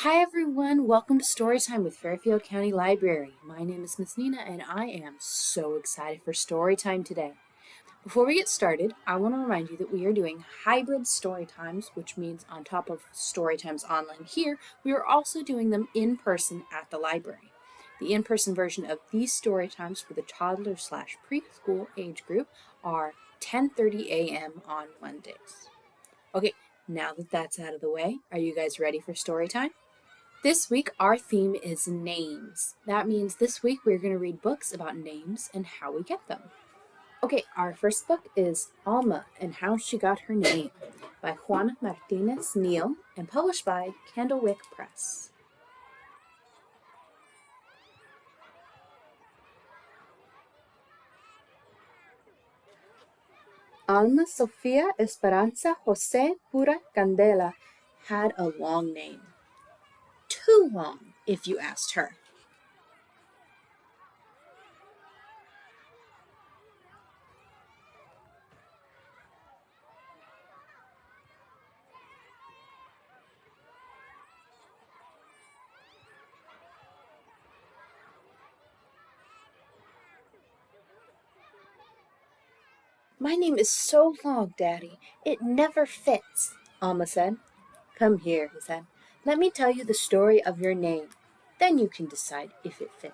Hi everyone, welcome to Storytime with Fairfield County Library. My name is Miss Nina and I am so excited for Storytime today. Before we get started, I want to remind you that we are doing hybrid Storytimes, which means on top of Storytimes online here, we are also doing them in person at the library. The in-person version of these Storytimes for the toddler/preschool age group are 10:30 a.m. on Mondays. Okay, now that that's out of the way, are you guys ready for Storytime? This week, our theme is names. That means this week we're going to read books about names and how we get them. Okay, our first book is Alma and How She Got Her Name by Juana Martinez-Neal and published by Candlewick Press. Alma Sofia Esperanza Jose Pura Candela had a long name. Too long, if you asked her. My name is so long, Daddy. It never fits, Alma said. Come here, he said. Let me tell you the story of your name. Then you can decide if it fits.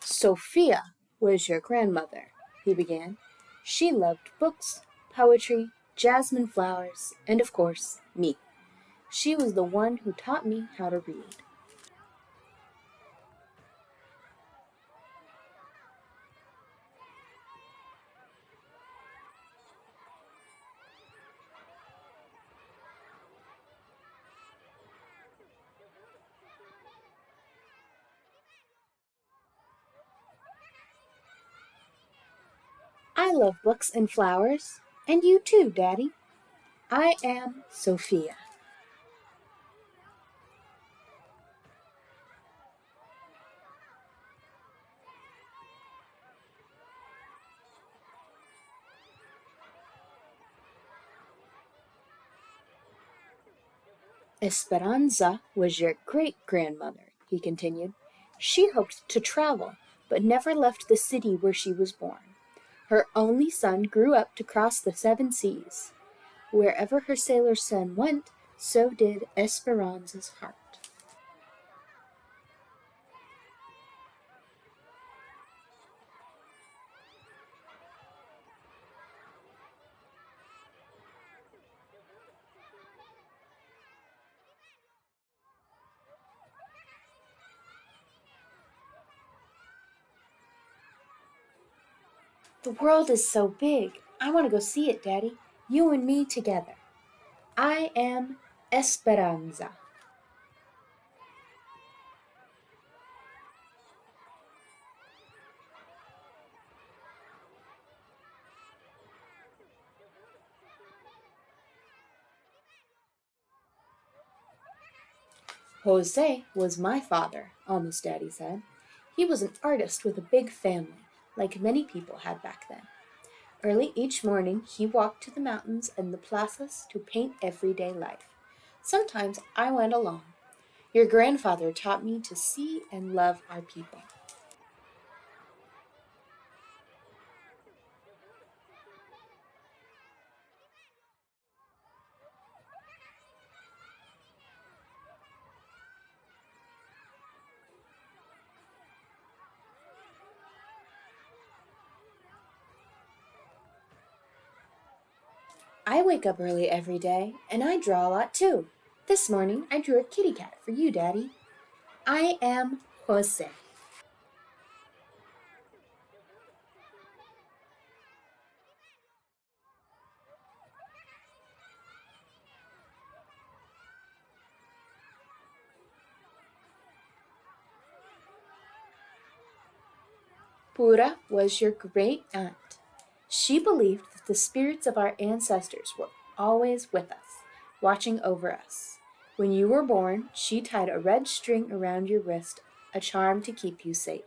Sophia was your grandmother, he began. She loved books, poetry, jasmine flowers, and of course, me. She was the one who taught me how to read. I love books and flowers, and you too, Daddy. I am Sophia. Esperanza was your great-grandmother, he continued. She hoped to travel, but never left the city where she was born. Her only son grew up to cross the 7 seas. Wherever her sailor son went, so did Esperanza's heart. The world is so big. I want to go see it, Daddy. You and me together. I am Esperanza. Jose was my father, Alma's daddy said. He was an artist with a big family, like many people had back then. Early each morning he walked to the mountains and the plazas to paint everyday life. Sometimes I went along. Your grandfather taught me to see and love our people. I wake up early every day, and I draw a lot too. This morning I drew a kitty cat for you, Daddy. I am Jose. Pura was your great aunt. She believed that the spirits of our ancestors were always with us, watching over us. When you were born, she tied a red string around your wrist, a charm to keep you safe.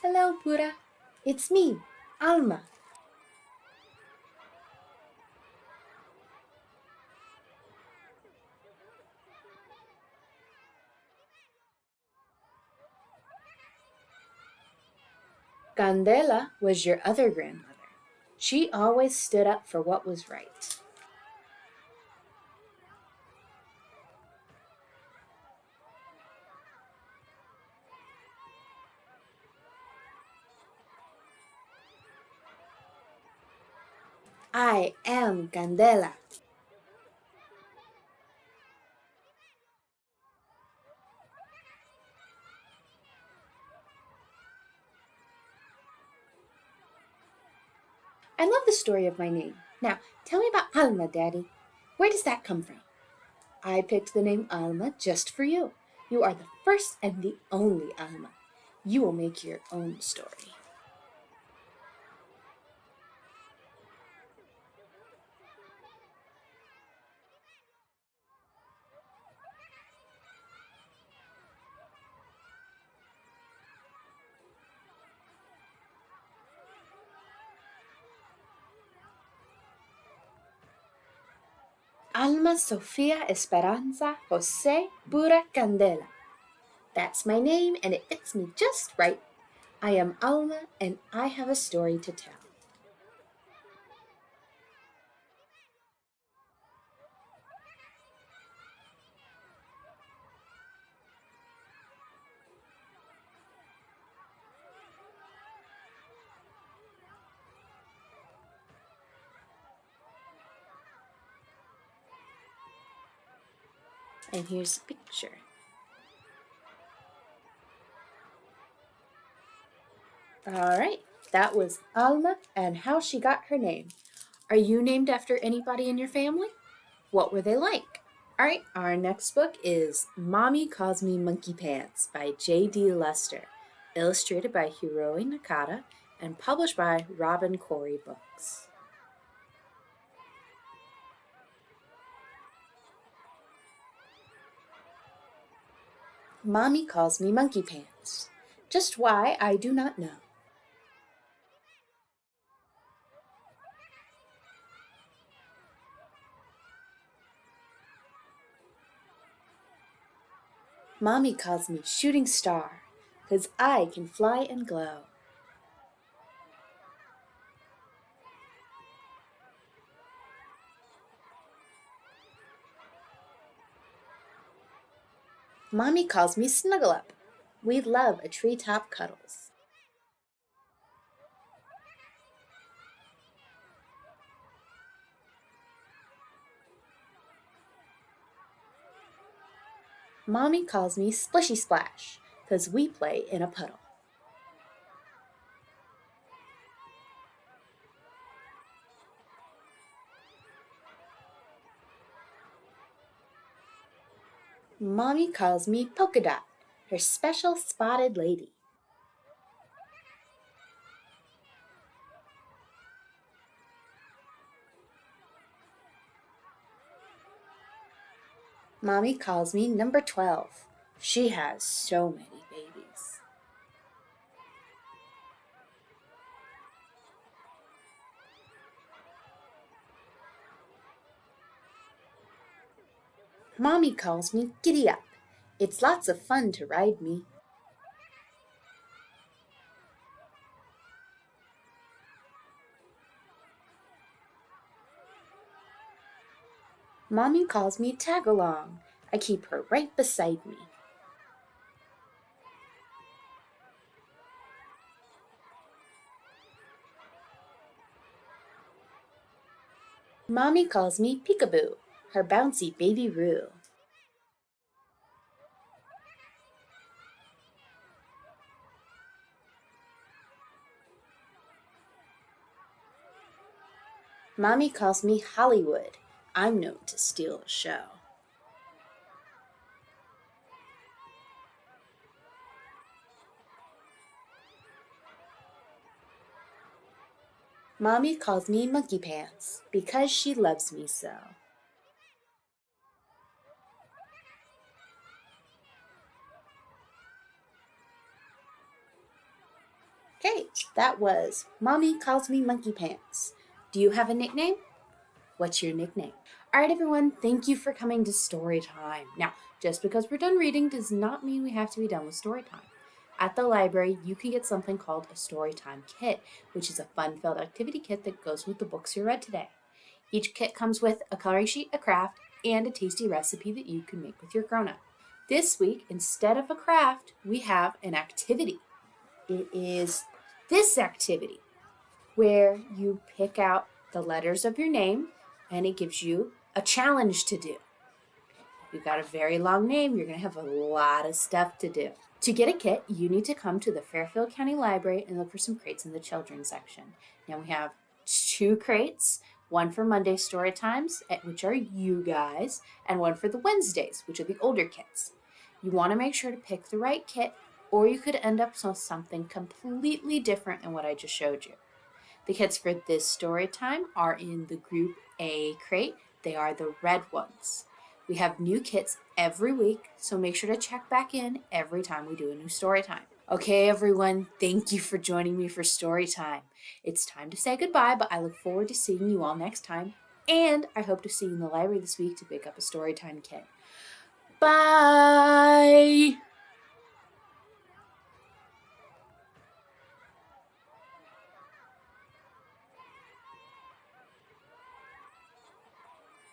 Hello, Pura. It's me, Alma. Candela was your other grandmother. She always stood up for what was right. I am Candela. I love the story of my name. Now, tell me about Alma, Daddy. Where does that come from? I picked the name Alma just for you. You are the first and the only Alma. You will make your own story. Alma Sofia Esperanza Jose Pura Candela. That's my name and it fits me just right. I am Alma and I have a story to tell. And here's a picture. All right, that was Alma and how she got her name. Are you named after anybody in your family? What were they like? All right, our next book is Mommy Calls Me Monkeypants by J.D. Lester, illustrated by Hiroe Nakata and published by Robin Corey Books. Mommy calls me Monkeypants. Just why, I do not know. Mommy calls me Shooting Star, 'cause I can fly and glow. Mommy calls me Snuggle Up. We love a treetop cuddles. Mommy calls me Splishy Splash, 'cause we play in a puddle. Mommy calls me Polka Dot, her special spotted lady. Mommy calls me Number 12. She has so many babies. Mommy calls me Giddy Up. It's lots of fun to ride me. Mommy calls me Tag Along. I keep her right beside me. Mommy calls me Peekaboo, her bouncy baby Roo. Mommy calls me Hollywood. I'm known to steal the show. Mommy calls me Monkeypants because she loves me so. Okay, that was Mommy calls me Monkeypants. Do you have a nickname? What's your nickname? All right, everyone, thank you for coming to story time. Now, just because we're done reading does not mean we have to be done with story time. At the library, you can get something called a Storytime kit, which is a fun-filled activity kit that goes with the books you read today. Each kit comes with a coloring sheet, a craft, and a tasty recipe that you can make with your grown-up. This week, instead of a craft, we have an activity. It is this activity where you pick out the letters of your name and it gives you a challenge to do. You've got a very long name, you're going to have a lot of stuff to do. To get a kit, you need to come to the Fairfield County Library and look for some crates in the children's section. Now we have 2 crates, one for Monday story times, which are you guys, and one for the Wednesdays, which are the older kids. You want to make sure to pick the right kit, or you could end up with something completely different than what I just showed you. The kits for this story time are in the Group A crate. They are the red ones. We have new kits every week, so make sure to check back in every time we do a new story time. Okay, everyone, thank you for joining me for story time. It's time to say goodbye, but I look forward to seeing you all next time, and I hope to see you in the library this week to pick up a story time kit. Bye!